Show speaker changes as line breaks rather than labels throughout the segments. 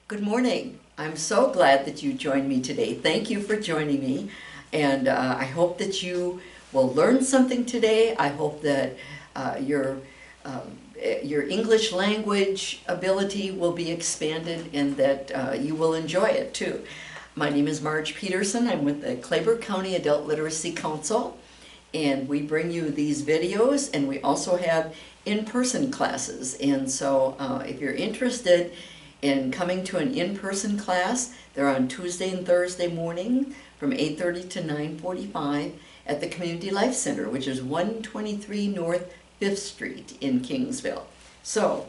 Good morning. I'm so glad that you joined me today. Thank you for joining me, and I hope that you will learn something today. I hope that uh, your your English language ability will be expanded and that you will enjoy it too. My name is Marge Peterson. I'm with the Claiborne County Adult Literacy Council, and we bring you these videos, and we also have in-person classes. And so if you're interested in coming to an in-person class, they're on Tuesday and Thursday morning from 8:30 to 9:45 at the Community Life Center, which is 123 North 5th Street in Kingsville. So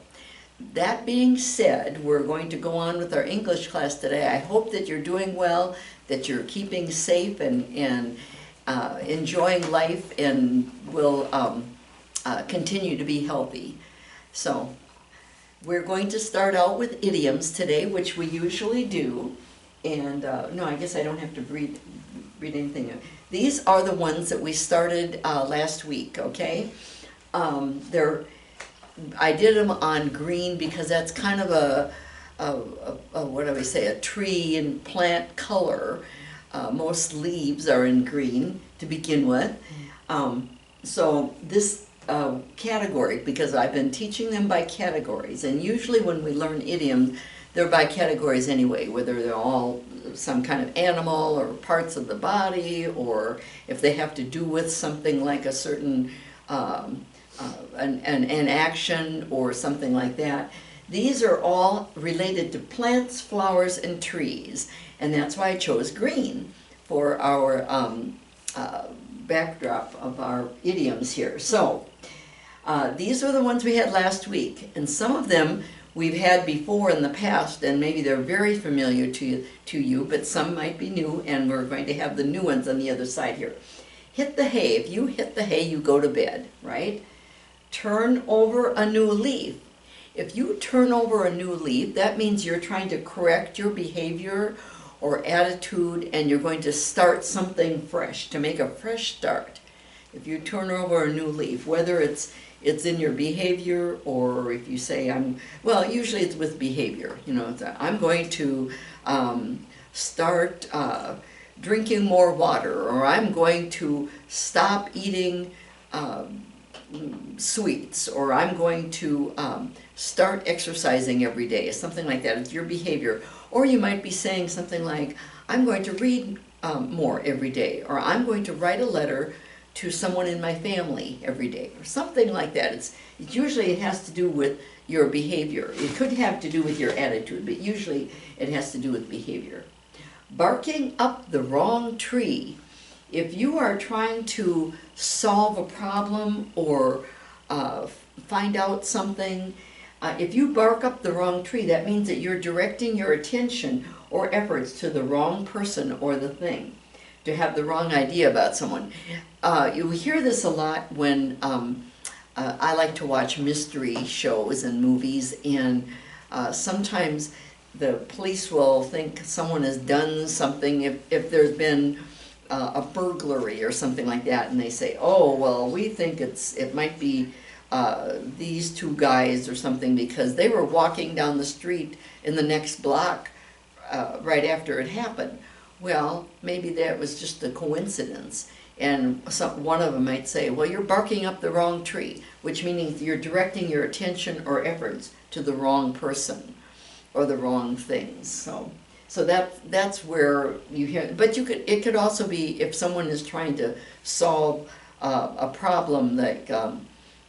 that being said, we're going to go on with our English class today. I hope that you're doing well, that you're keeping safe and enjoying life, and will continue to be healthy. So we're going to start out with idioms today, which we usually do. And no, I guess I don't have to read anything. These are the ones that we started last week, okay? I did them on green because that's kind of what do we say, a tree and plant color. Most leaves are in green to begin with. So this category, because I've been teaching them by categories, and usually when we learn idioms, they're by categories anyway, whether they're all some kind of animal or parts of the body, or if they have to do with something like a certain an action or something like that. These are all related to plants, flowers, and trees, and that's why I chose green for our backdrop of our idioms here. So these are the ones we had last week, and some of them we've had before in the past, and maybe they're very familiar to you, but some might be new, and we're going to have the new ones on the other side here. Hit the hay. If you hit the hay, you go to bed, right? Turn over a new leaf. If you turn over a new leaf, that means you're trying to correct your behavior or attitude, and you're going to start something fresh, to make a fresh start. If you turn over a new leaf, whether it's in your behavior, or if you say, well, usually it's with behavior. You know, I'm going to start drinking more water, or I'm going to stop eating sweets, or I'm going to start exercising every day, something like that. It's your behavior. Or you might be saying something like, I'm going to read more every day, or I'm going to write a letter to someone in my family every day, or something like that. It's usually it has to do with your behavior. It could have to do with your attitude, but usually it has to do with behavior. Barking up the wrong tree. If you are trying to solve a problem or find out something, if you bark up the wrong tree, that means that you're directing your attention or efforts to the wrong person or the thing, to have the wrong idea about someone. You hear this a lot when I like to watch mystery shows and movies, and sometimes the police will think someone has done something if there's been a burglary or something like that, and they say, oh, well, we think it might be these two guys or something, because they were walking down the street in the next block right after it happened. Well, maybe that was just a coincidence, and one of them might say, well, you're barking up the wrong tree, which means you're directing your attention or efforts to the wrong person or the wrong things. So that's where you hear. But it could also be if someone is trying to solve a problem, like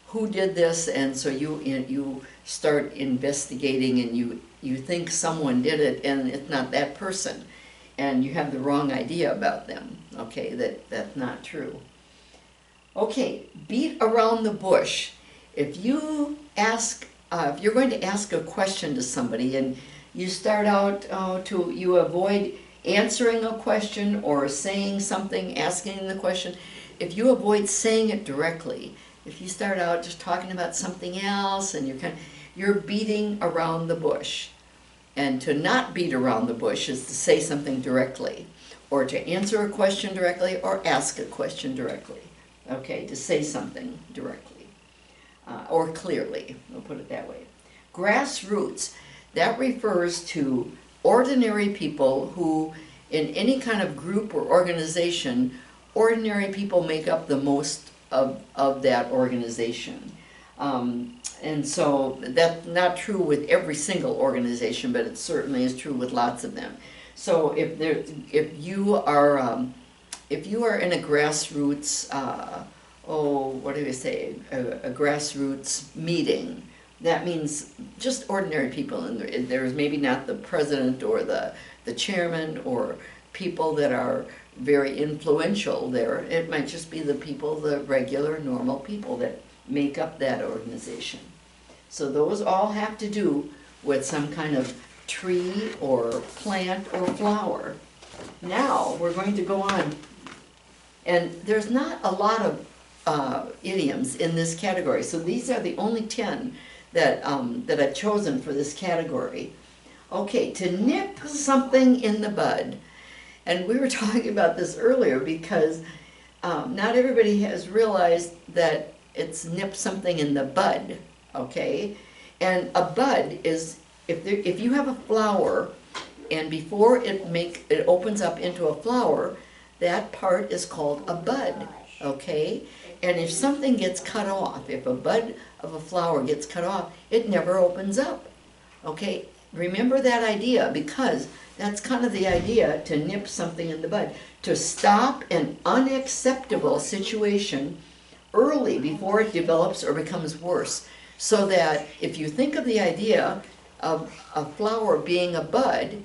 who did this, and so you start investigating, and you think someone did it, and it's not that person, and you have the wrong idea about them. Okay, that's not true. Okay, beat around the bush. If you're going to ask a question to somebody, and you start out you avoid answering a question or saying something, asking the question. If you avoid saying it directly, if you start out just talking about something else, and you're beating around the bush. And to not beat around the bush is to say something directly, or to answer a question directly, or ask a question directly. Okay, to say something directly or clearly. We'll put it that way. Grassroots. that refers to ordinary people who, in any kind of group or organization, ordinary people make up the most of that organization. And so that's not true with every single organization, but it certainly is true with lots of them. So if you are in a grassroots, what do you say, a grassroots meeting, that means just ordinary people, and there's maybe not the president or the chairman or people that are very influential there. It might just be the people, the regular, normal people that make up that organization. So those all have to do with some kind of tree or plant or flower. Now we're going to go on, and there's not a lot of idioms in this category, so these are the only 10 that I've chosen for this category. Okay, to nip something in the bud. And we were talking about this earlier because not everybody has realized that it's nip something in the bud, okay? And a bud is, if you have a flower and before it opens up into a flower, that part is called a bud, okay? And if something gets cut off, if a bud of a flower gets cut off, it never opens up, okay? Remember that idea, because that's kind of the idea, to nip something in the bud, to stop an unacceptable situation early before it develops or becomes worse. So that if you think of the idea of a flower being a bud,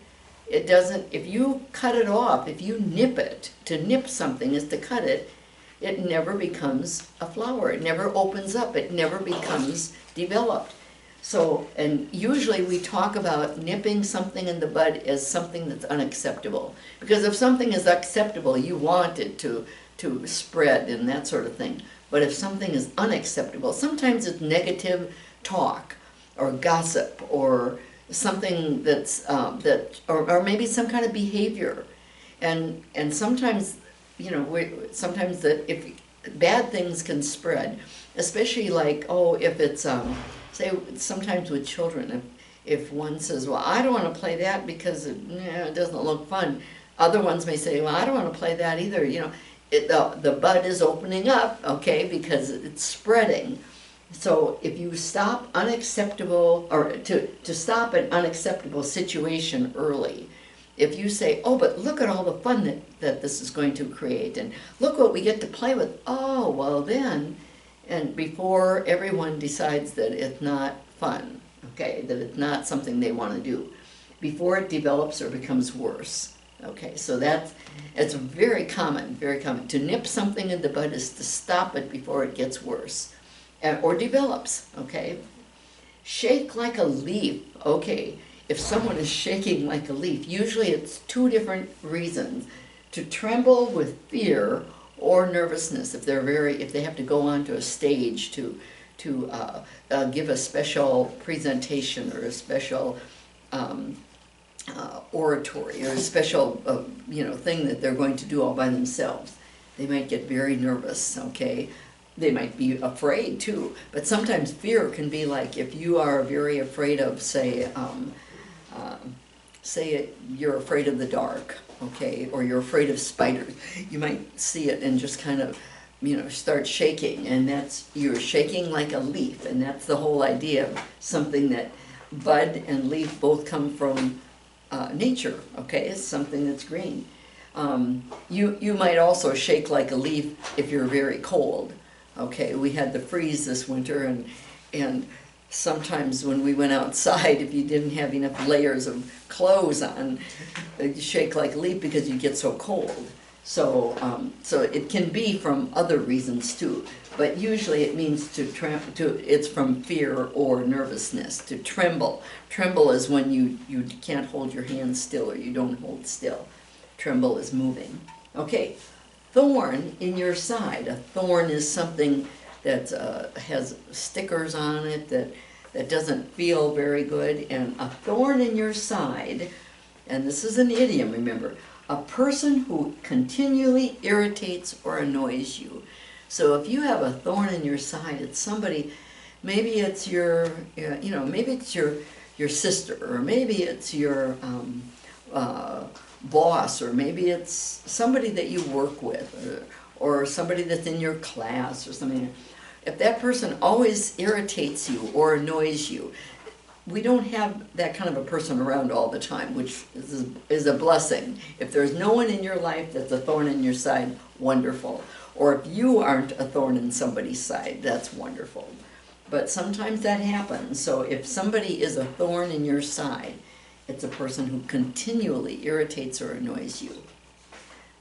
it doesn't, if you cut it off, if you nip it, to nip something is to cut it, it never becomes a flower. It never opens up. It never becomes developed. So, and usually we talk about nipping something in the bud as something that's unacceptable. Because if something is acceptable, you want it to spread and that sort of thing. But if something is unacceptable, sometimes it's negative talk or gossip or something that's, or maybe some kind of behavior. And sometimes, sometimes that if bad things can spread, especially like, if it's, say, sometimes with children, if one says, well, I don't want to play that because it doesn't look fun. Other ones may say, well, I don't want to play that either. The bud is opening up, okay, because it's spreading. So if you stop unacceptable, or to stop an unacceptable situation early, if you say, oh, but look at all the fun that this is going to create, and look what we get to play with, oh, well then, and before everyone decides that it's not fun, okay, that it's not something they want to do, before it develops or becomes worse. Okay, so it's very common, very common. To nip something in the bud is to stop it before it gets worse or develops, okay? Shake like a leaf, okay. If someone is shaking like a leaf, usually it's two different reasons. To tremble with fear or nervousness, if they have to go onto a stage to give a special presentation or a special oratory or a special thing that they're going to do all by themselves. They might get very nervous, okay? They might be afraid too, but sometimes fear can be like if you are very afraid of, say you're afraid of the dark, okay, or you're afraid of spiders. You might see it and just kind of, start shaking, and you're shaking like a leaf, and that's the whole idea of something that bud and leaf both come from nature, okay? It's something that's green. You might also shake like a leaf if you're very cold, okay? We had the freeze this winter, and sometimes when we went outside, if you didn't have enough layers of clothes on, you shake like a leaf because you get so cold. So it can be from other reasons too, but usually it means it's from fear or nervousness. To tremble. Tremble is when you can't hold your hands still, or you don't hold still. Tremble is moving. Okay, thorn in your side. A thorn is something that has stickers on it that doesn't feel very good. And a thorn in your side, and this is an idiom, remember, a person who continually irritates or annoys you. So if you have a thorn in your side, it's somebody, maybe it's your your sister, or maybe it's your boss, or maybe it's somebody that you work with, or somebody that's in your class or something. If that person always irritates you or annoys you, we don't have that kind of a person around all the time, which is a blessing. If there's no one in your life that's a thorn in your side, wonderful. Or if you aren't a thorn in somebody's side, that's wonderful. But sometimes that happens. So if somebody is a thorn in your side, it's a person who continually irritates or annoys you.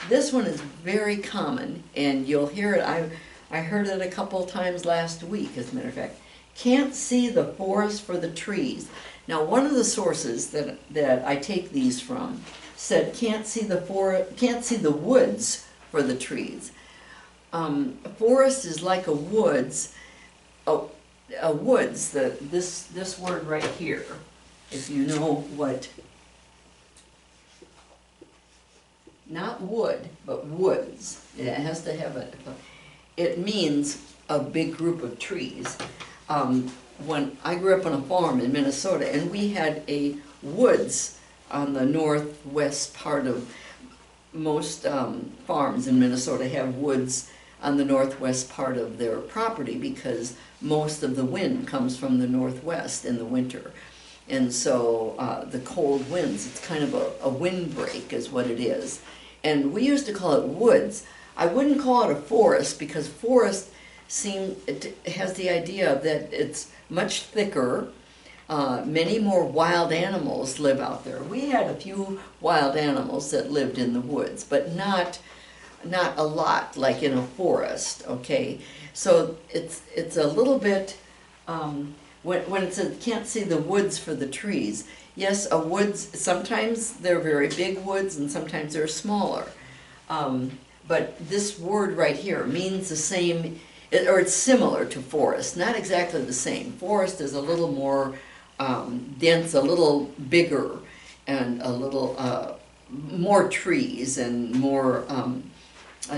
This one is very common, and you'll hear it. I heard it a couple times last week, as a matter of fact. Can't see the forest for the trees. Now, one of the sources that I take these from said can't see the woods for the trees. A forest is like a woods. A woods. This word right here, if you know what. Not wood, but woods. It has to have it means a big group of trees. When I grew up on a farm in Minnesota, and we had a woods on the northwest part of most farms in Minnesota have woods on the northwest part of their property because most of the wind comes from the northwest in the winter. And so the cold winds, it's kind of a windbreak is what it is. And we used to call it woods. I wouldn't call it a forest because forest it has the idea that it's much thicker. Many more wild animals live out there. We had a few wild animals that lived in the woods, but not a lot like in a forest, okay? So it's a little bit, when it says can't see the woods for the trees, yes, a woods, sometimes they're very big woods and sometimes they're smaller. But this word right here means the same, or it's similar to forest, not exactly the same. Forest is a little more dense, a little bigger, and a little more trees and more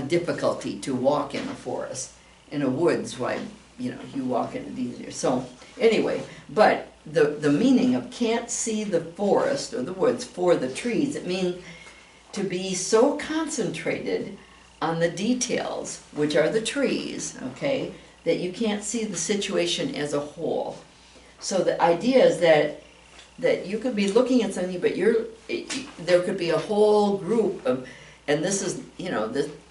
difficulty to walk in a forest. In a woods, why, you walk in it easier. So anyway, but the meaning of can't see the forest or the woods for the trees, it means to be so concentrated on the details, which are the trees, okay, that you can't see the situation as a whole. So the idea is that you could be looking at something, but there could be a whole group of, and this is,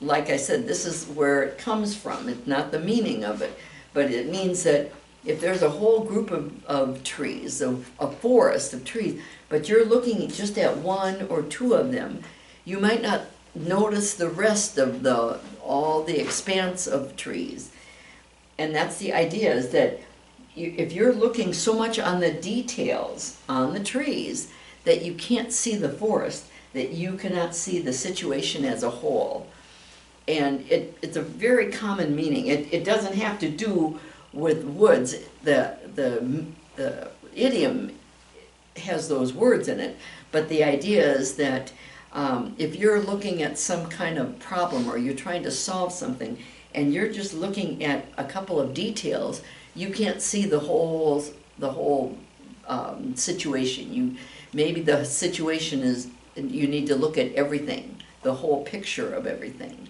like I said, this is where it comes from. It's not the meaning of it, but it means that if there's a whole group of trees, of a forest of trees, but you're looking just at one or two of them, you might not notice the rest of all the expanse of trees. And that's the idea, is that if you're looking so much on the details on the trees that you can't see the forest, that you cannot see the situation as a whole. And it's a very common meaning. It doesn't have to do with woods. The idiom has those words in it, but the idea is that if you're looking at some kind of problem or you're trying to solve something and you're just looking at a couple of details, you can't see the whole situation. Maybe the situation is, you need to look at everything, the whole picture of everything,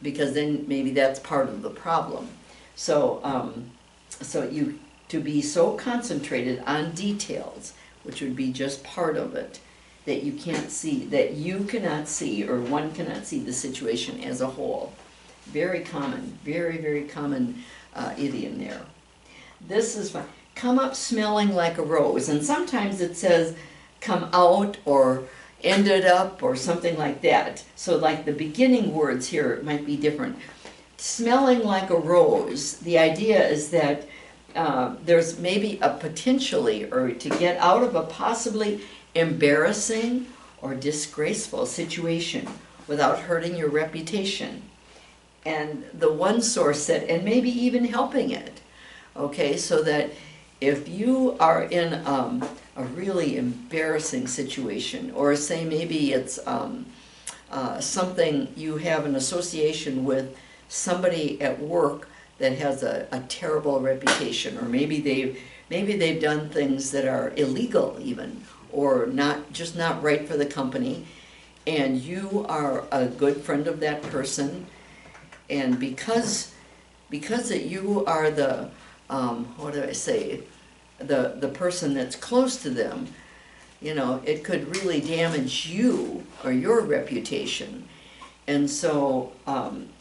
because then maybe that's part of the problem. So to be so concentrated on details, which would be just part of it, that you can't see, that you cannot see, or one cannot see the situation as a whole. Very common, very, very common idiom there. This is fun. Come up smelling like a rose, and sometimes it says come out or ended up or something like that. So like the beginning words here might be different. Smelling like a rose, the idea is that there's maybe a potentially, or to get out of a possibly embarrassing or disgraceful situation without hurting your reputation. And the one source said, and maybe even helping it. Okay, so that if you are in a really embarrassing situation, or say maybe it's something you have an association with somebody at work that has a terrible reputation, or maybe maybe they've done things that are illegal even, or just not right for the company, and you are a good friend of that person, and because that you are the, what do I say, the person that's close to them, you know, it could really damage you or your reputation. And so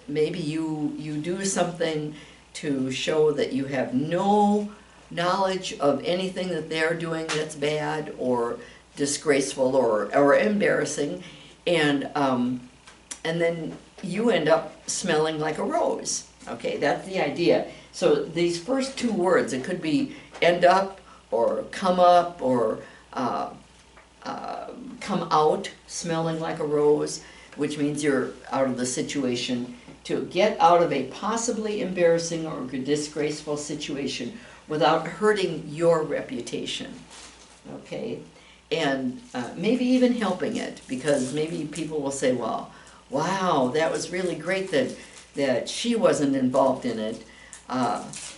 maybe you do something to show that you have no knowledge of anything that they're doing that's bad or disgraceful or embarrassing, and then you end up smelling like a rose. Okay, that's the idea. So these first two words, it could be end up or come up or come out smelling like a rose, which means you're out of the situation. To get out of a possibly embarrassing or disgraceful situation without hurting your reputation, okay? And maybe even helping it, because maybe people will say, well, wow, that was really great that she wasn't involved in it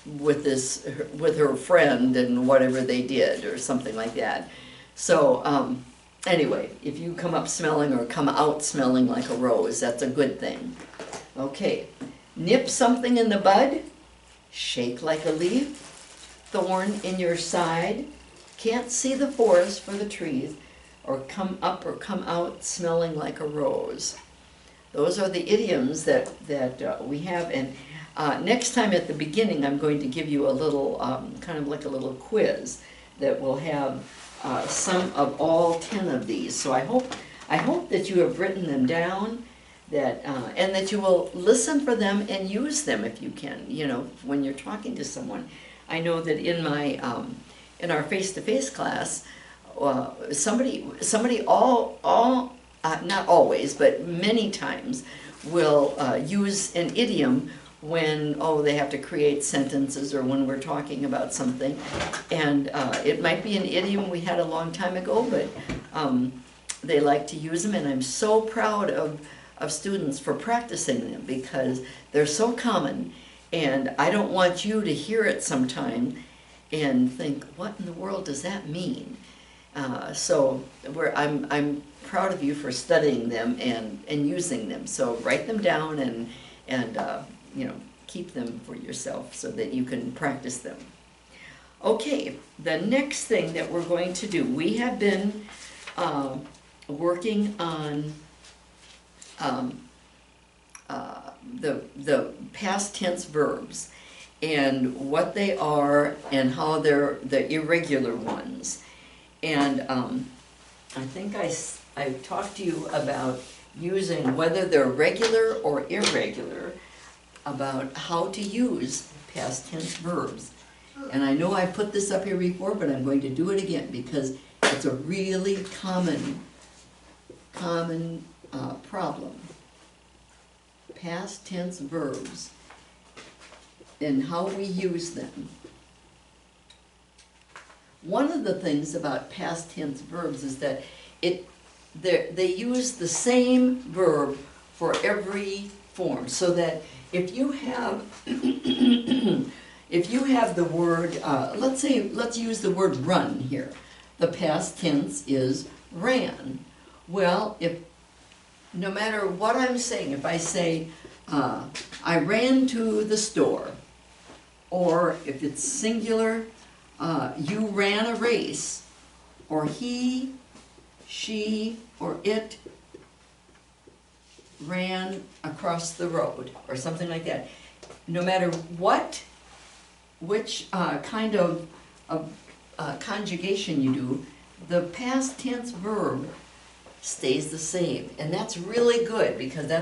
with her friend and whatever they did or something like that. So anyway, if you come up smelling or come out smelling like a rose, that's a good thing. Okay, nip something in the bud, shake like a leaf, thorn in your side, can't see the forest for the trees, or come up or come out smelling like a rose. Those are the idioms that we have, and next time at the beginning I'm going to give you a little, kind of like a little quiz that will have some of all 10 of these. So I hope that you have written them down, that and that you will listen for them and use them if you can, you know, when you're talking to someone. I know that in my in our face-to-face class, somebody not always, but many times will use an idiom when, they have to create sentences or when we're talking about something. And it might be an idiom we had a long time ago, but they like to use them, and I'm so proud of students for practicing them because they're so common, and I don't want you to hear it sometime and think, what in the world does that mean? So I'm proud of you for studying them and using them. So write them down and you know, keep them for yourself so that you can practice them. Okay, the next thing that we're going to do, we have been working on the past tense verbs and what they are and how they're the irregular ones. And I think I talked to you about using whether they're regular or irregular, about how to use past tense verbs. And I know I put this up here before, but I'm going to do it again because it's a really common problem. Past tense verbs and how we use them. One of the things about past tense verbs is that they use the same verb for every form, so that if you have if you have the word, let's use the word run here. The past tense is ran. Well, no matter what I'm saying, if I say, I ran to the store, or if it's singular, you ran a race, or he, she, or it ran across the road, or something like that. No matter which kind of conjugation you do, the past tense verb stays the same. And that's really good because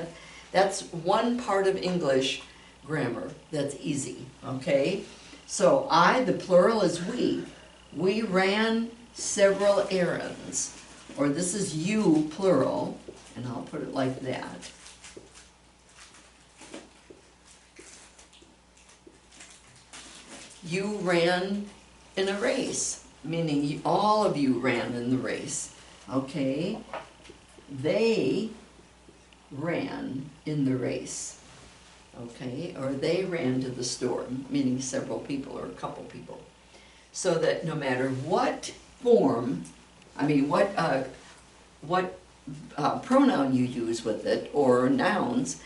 that's one part of English grammar that's easy, okay? So the plural is we. We ran several errands. Or this is you, plural, and I'll put it like that. You ran in a race, meaning all of you ran in the race, okay? They ran in the race, okay? Or they ran to the store, meaning several people or a couple people. so that no matter what form, I mean, what pronoun you use with it, or nouns,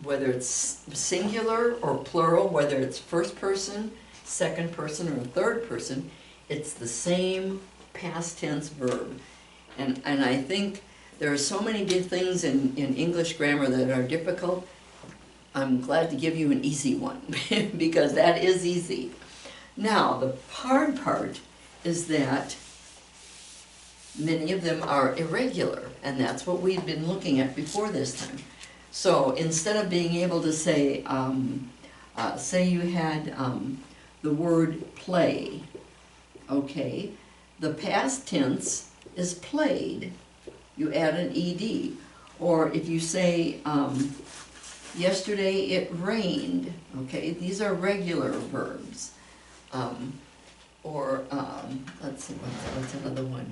whether it's singular or plural, whether it's first person, second person, or third person, it's the same past tense verb. And I think there are so many things in English grammar that are difficult. I'm glad to give you an easy one, because that is easy. Now, the hard part is that many of them are irregular, and that's what we've been looking at before this time. So instead of being able to say, say you had the word play, okay, the past tense is played. You add an ed. Or if you say, yesterday it rained, okay, these are regular verbs. Let's see, what's another one?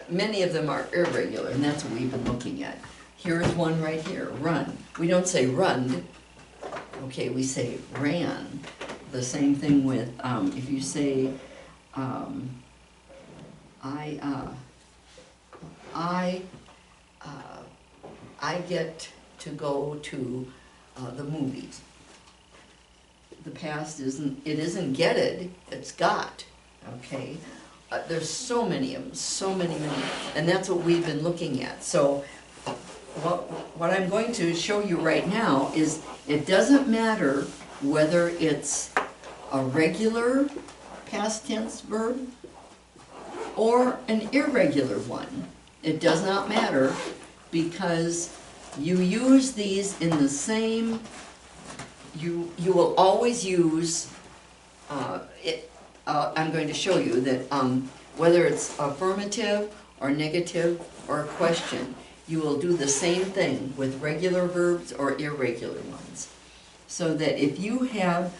Many of them are irregular, and that's what we've been looking at. Here's one right here, run. We don't say run, okay, we say ran. The same thing with, if you say, I get to go to the movies. The past isn't getted, it's got, okay? There's so many of them, so many, and that's what we've been looking at. So what I'm going to show you right now is it doesn't matter whether it's a regular past tense verb or an irregular one. It does not matter, because you use these in the same, you will always use, I'm going to show you that whether it's affirmative or negative or a question, you will do the same thing with regular verbs or irregular ones. So that if you have,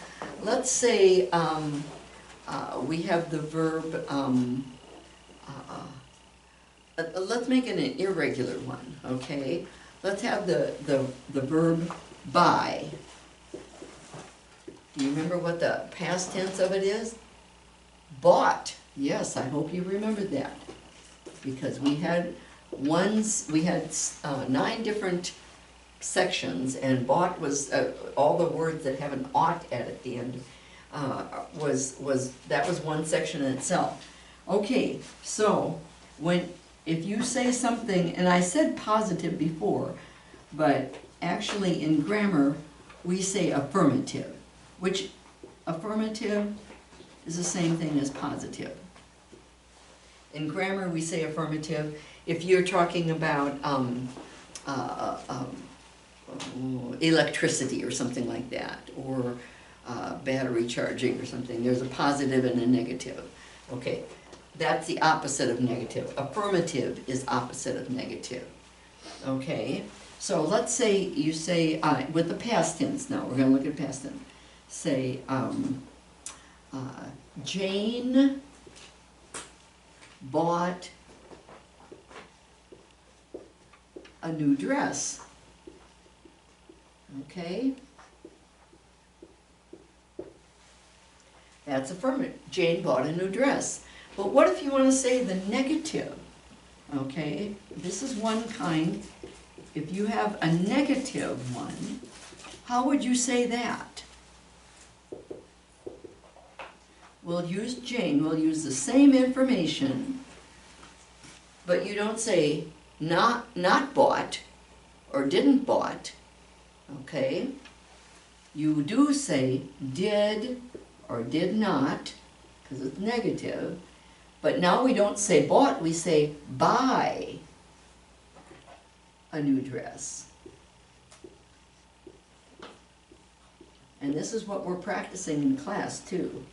let's say we have the verb, let's make it an irregular one, okay? Let's have the verb buy. Do you remember what the past tense of it is? Bought. Yes, I hope you remembered that. Because we had 9 different sections, and bought was all the words that have an ought at the end. That was one section in itself. Okay, so if you say something, and I said positive before, but actually in grammar we say affirmative, which affirmative is the same thing as positive. In grammar we say affirmative if you're talking about electricity or something like that, or battery charging or something. There's a positive and a negative. Okay, that's the opposite of negative. Affirmative is opposite of negative. Okay, so let's say you say, with the past tense now, we're going to look at past tense. Say, Jane bought a new dress. Okay? That's affirmative. Jane bought a new dress. But what if you want to say the negative? Okay? This is one kind. If you have a negative one, how would you say that? We'll use Jane. We'll use the same information, but you don't say not bought or didn't bought. Okay? You do say did or did not, because it's negative. But now we don't say bought, we say buy a new dress. And this is what we're practicing in class too.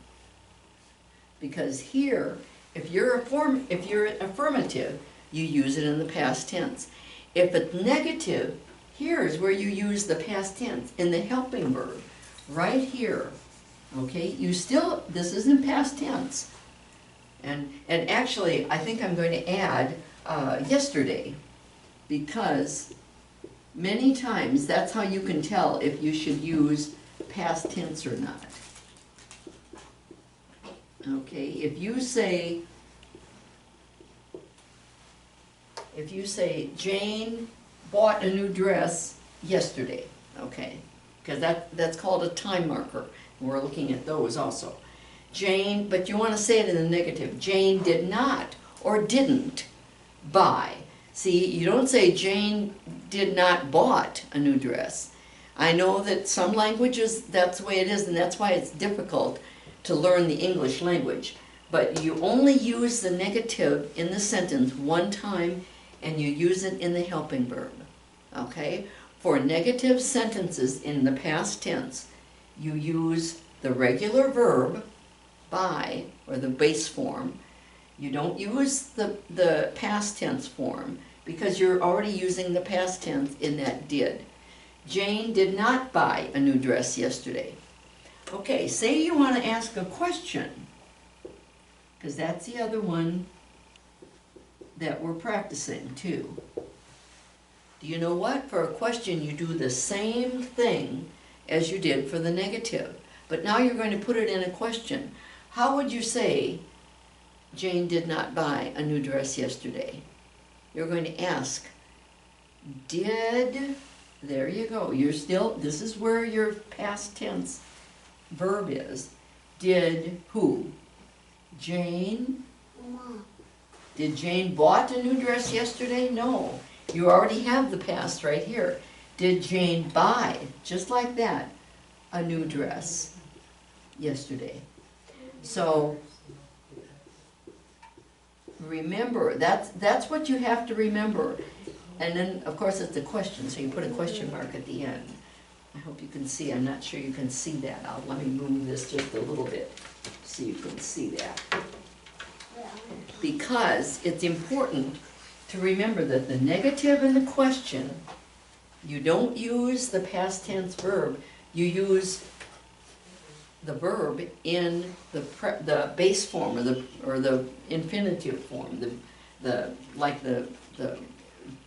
Because here, if you're affirmative, you use it in the past tense. If it's negative, here's where you use the past tense in the helping verb, right here. Okay, this is in past tense. And actually, I think I'm going to add yesterday, because many times that's how you can tell if you should use past tense or not. Okay, if you say Jane bought a new dress yesterday, okay, because that's called a time marker. We're looking at those also. Jane, but you want to say it in the negative. Jane did not or didn't buy. See, you don't say Jane did not bought a new dress. I know that some languages, that's the way it is, and that's why it's difficult to learn the English language. But you only use the negative in the sentence one time, and you use it in the helping verb, okay? For negative sentences in the past tense, you use the regular verb, buy, or the base form. You don't use the past tense form because you're already using the past tense in that did. Jane did not buy a new dress yesterday. Okay, say you want to ask a question, because that's the other one that we're practicing too. Do you know what? For a question, you do the same thing as you did for the negative, but now you're going to put it in a question. How would you say, Jane did not buy a new dress yesterday? You're going to ask, did, there you go, you're still, this is where your past tense verb is. Did who? Jane?
Mom.
Did Jane bought a new dress yesterday? No. You already have the past right here. Did Jane buy, just like that, a new dress yesterday? So, remember, that's what you have to remember. And then, of course, it's a question, so you put a question mark at the end. I hope you can see. I'm not sure you can see that. Let me move this just a little bit so you can see that. Because it's important to remember that the negative in the question, you don't use the past tense verb, you use the verb in the base form or the infinitive form, like the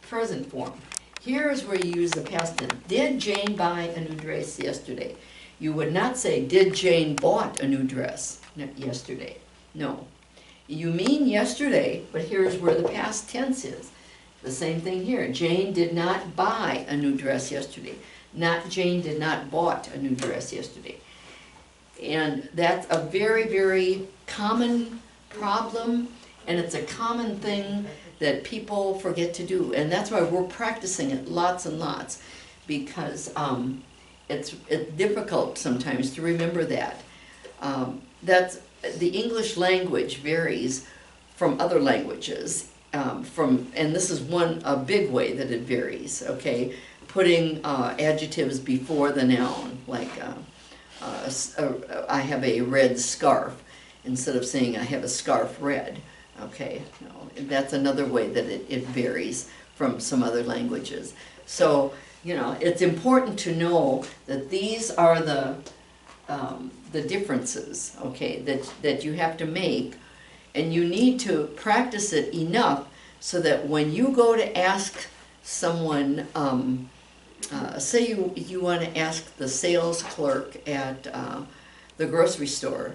present form. Here is where you use the past tense. Did Jane buy a new dress yesterday? You would not say, did Jane bought a new dress yesterday? No. You mean yesterday, but here's where the past tense is. The same thing here. Jane did not buy a new dress yesterday. Not Jane did not bought a new dress yesterday. And that's a very, very common problem, and it's a common thing that people forget to do. And that's why we're practicing it lots and lots, because it's difficult sometimes to remember that. That's the English language varies from other languages. And this is a big way that it varies, okay? Putting adjectives before the noun, like I have a red scarf, instead of saying I have a scarf red, okay? No, that's another way that it varies from some other languages. So, it's important to know that these are the differences, okay, that you have to make, and you need to practice it enough so that when you go to ask someone, say you want to ask the sales clerk at the grocery store,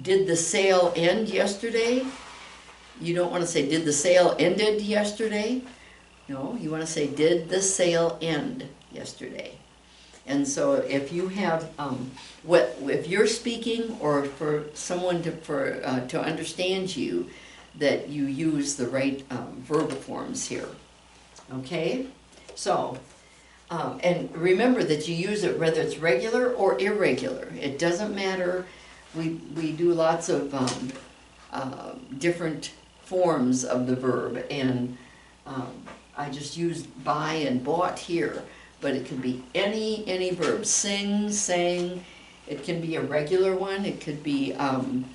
did the sale end yesterday? You don't want to say, did the sale ended yesterday? No, you want to say, did the sale end yesterday? And so if you have, if you're speaking, or for someone to understand you, that you use the right verb forms here, okay? So, and remember that you use it whether it's regular or irregular. It doesn't matter. We do lots of different forms of the verb, and I just used buy and bought here. But it can be any verb. Sing, sang. It can be a regular one. It could be, let's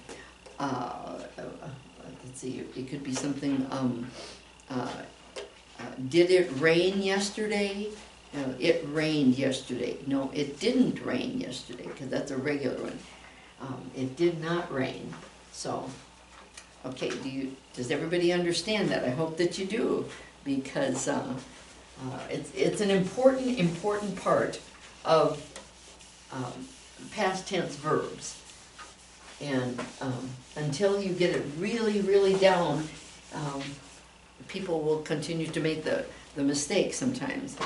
see, it could be something, did it rain yesterday? No, it rained yesterday. No, it didn't rain yesterday, because that's a regular one. It did not rain. So, okay, does everybody understand that? I hope that you do, because it's an important part of past tense verbs. And until you get it really, really down, people will continue to make the mistake sometimes.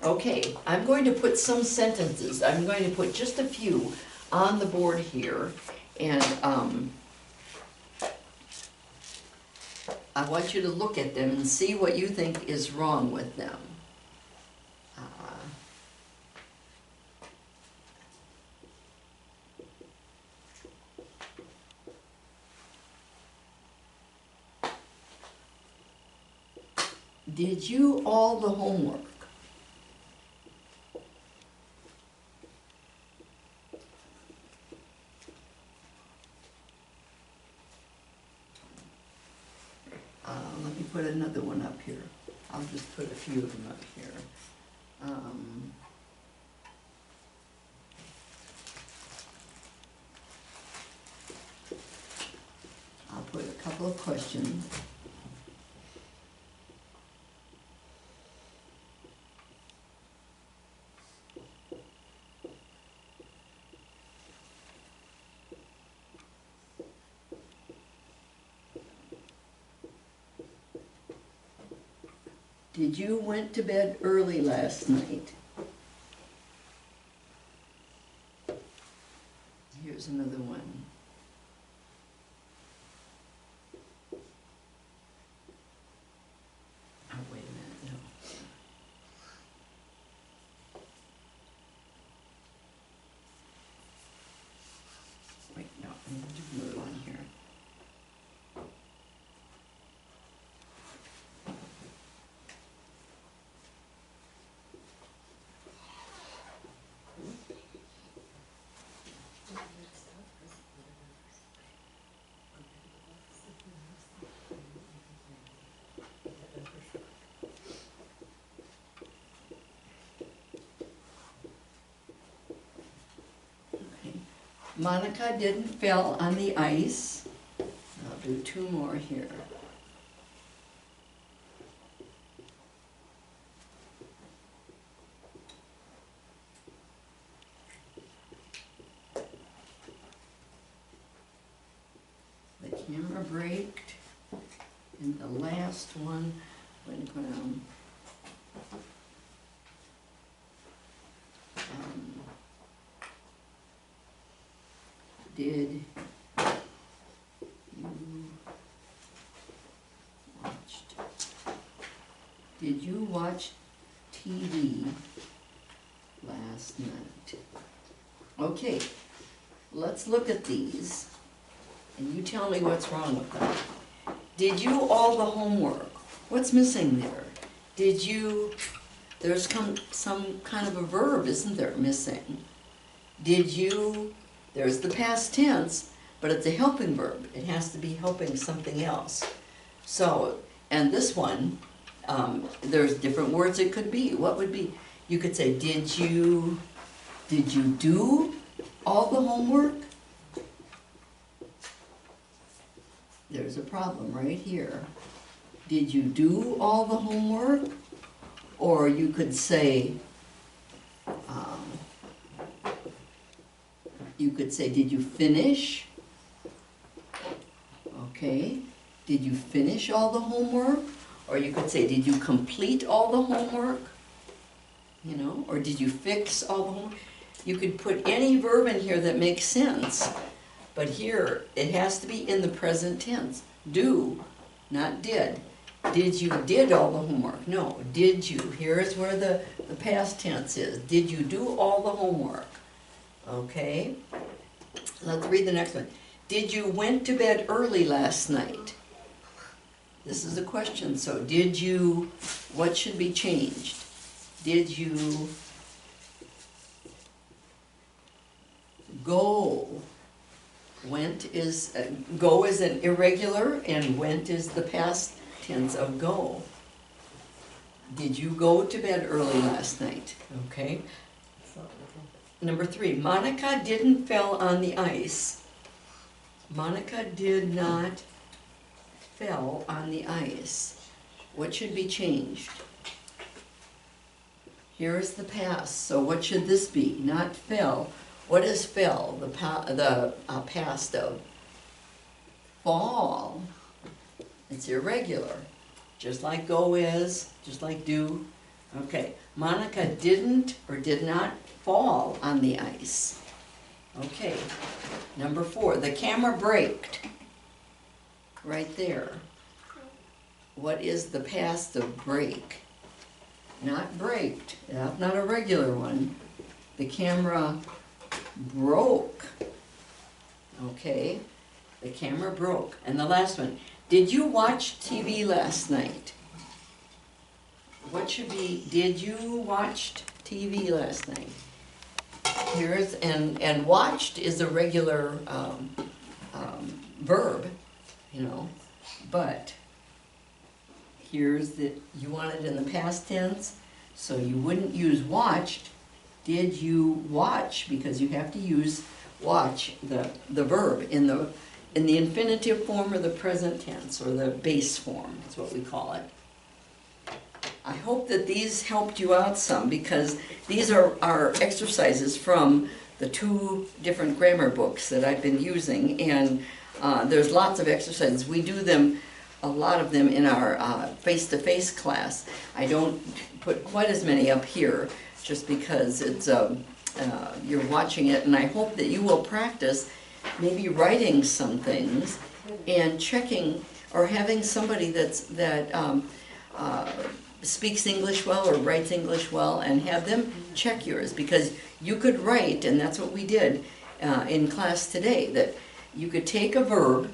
Okay, I'm going to put some sentences, I'm going to put just a few on the board here, and I want you to look at them and see what you think is wrong with them. Did you all the homework? Let me put another one up here. I'll just put a few of them up here. I'll put a couple of questions. Did you went to bed early last night? Here's another one. Oh, wait a minute, no. Wait, no, I need to do another one here. Monica didn't fell on the ice. I'll do two more here. The camera braked. And the last one went around. Did you watch TV last night? Okay, let's look at these, and you tell me what's wrong with them. Did you all the homework? What's missing there? Did you, there's some kind of a verb, isn't there, missing? Did you, there's the past tense, but it's a helping verb. It has to be helping something else. So, and this one, there's different words it could be. What would be? You could say, did you do all the homework? There's a problem right here. Did you do all the homework? Or you could say, did you finish? Okay. Did you finish all the homework? Or you could say, did you complete all the homework? You know, or did you fix all the homework? You could put any verb in here that makes sense. But here, it has to be in the present tense. Do, not did. Did you did all the homework? No, did you? Here's where the past tense is. Did you do all the homework? Okay. Let's read the next one. Did you went to bed early last night? This is a question, so did you, what should be changed? Did you go? Went is, go is an irregular, and went is the past tense of go. Did you go to bed early last night? Okay. Number 3, Monica didn't fell on the ice. Monica did not fell on the ice. What should be changed? Here is the past, so what should this be? Not fell. What is fell, the past of fall? It's irregular, just like go is, just like do. Okay, Monica didn't or did not fall on the ice. Okay, number 4, the camera braked. Right there. What is the past of break? Not braked, that's not a regular one. The camera broke. Okay, the camera broke. And the last one, did you watch TV last night? What should be, did you watch TV last night? Here's, and watched is a regular verb, you know, but here's the, you want it in the past tense, so you wouldn't use watched. Did you watch? Because you have to use watch, the verb, in the infinitive form or the present tense, or the base form, is what we call it. I hope that these helped you out some, because these are exercises from the 2 different grammar books that I've been using, and there's lots of exercises. We do them, a lot of them, in our face-to-face class. I don't put quite as many up here, just because it's you're watching it, and I hope that you will practice maybe writing some things and checking, or having somebody that speaks English well or writes English well, and have them check yours, because you could write, and that's what we did in class today, that you could take a verb,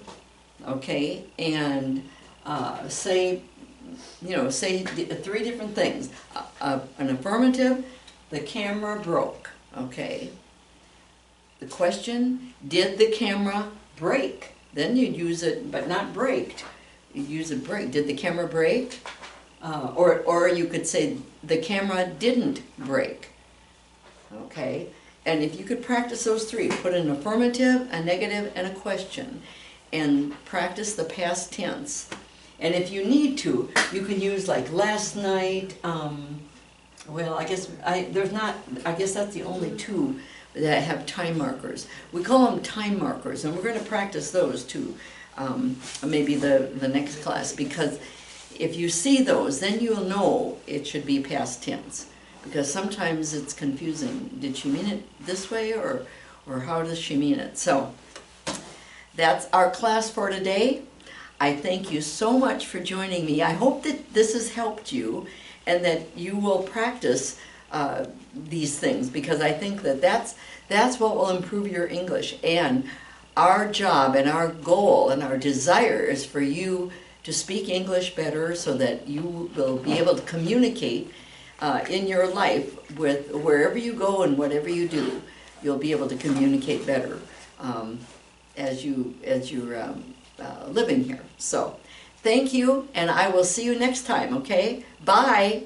okay, and say 3 different things. An affirmative, the camera broke, okay. The question, did the camera break? Then you'd use it, but not braked. You'd use a break. Did the camera break? Or you could say, the camera didn't break. Okay? And if you could practice those 3, put an affirmative, a negative, and a question, and practice the past tense. And if you need to, you can use like last night, well, I guess that's the only 2 that have time markers. We call them time markers, and we're going to practice those too, maybe the next class, because if you see those, then you'll know it should be past tense, because sometimes it's confusing. Did she mean it this way, or how does she mean it? So that's our class for today. I thank you so much for joining me. I hope that this has helped you, and that you will practice these things, because I think that that's what will improve your English. And our job and our goal and our desire is for you to speak English better, so that you will be able to communicate in your life with wherever you go and whatever you do. You'll be able to communicate better as you're living here. So thank you, and I will see you next time, okay? Bye.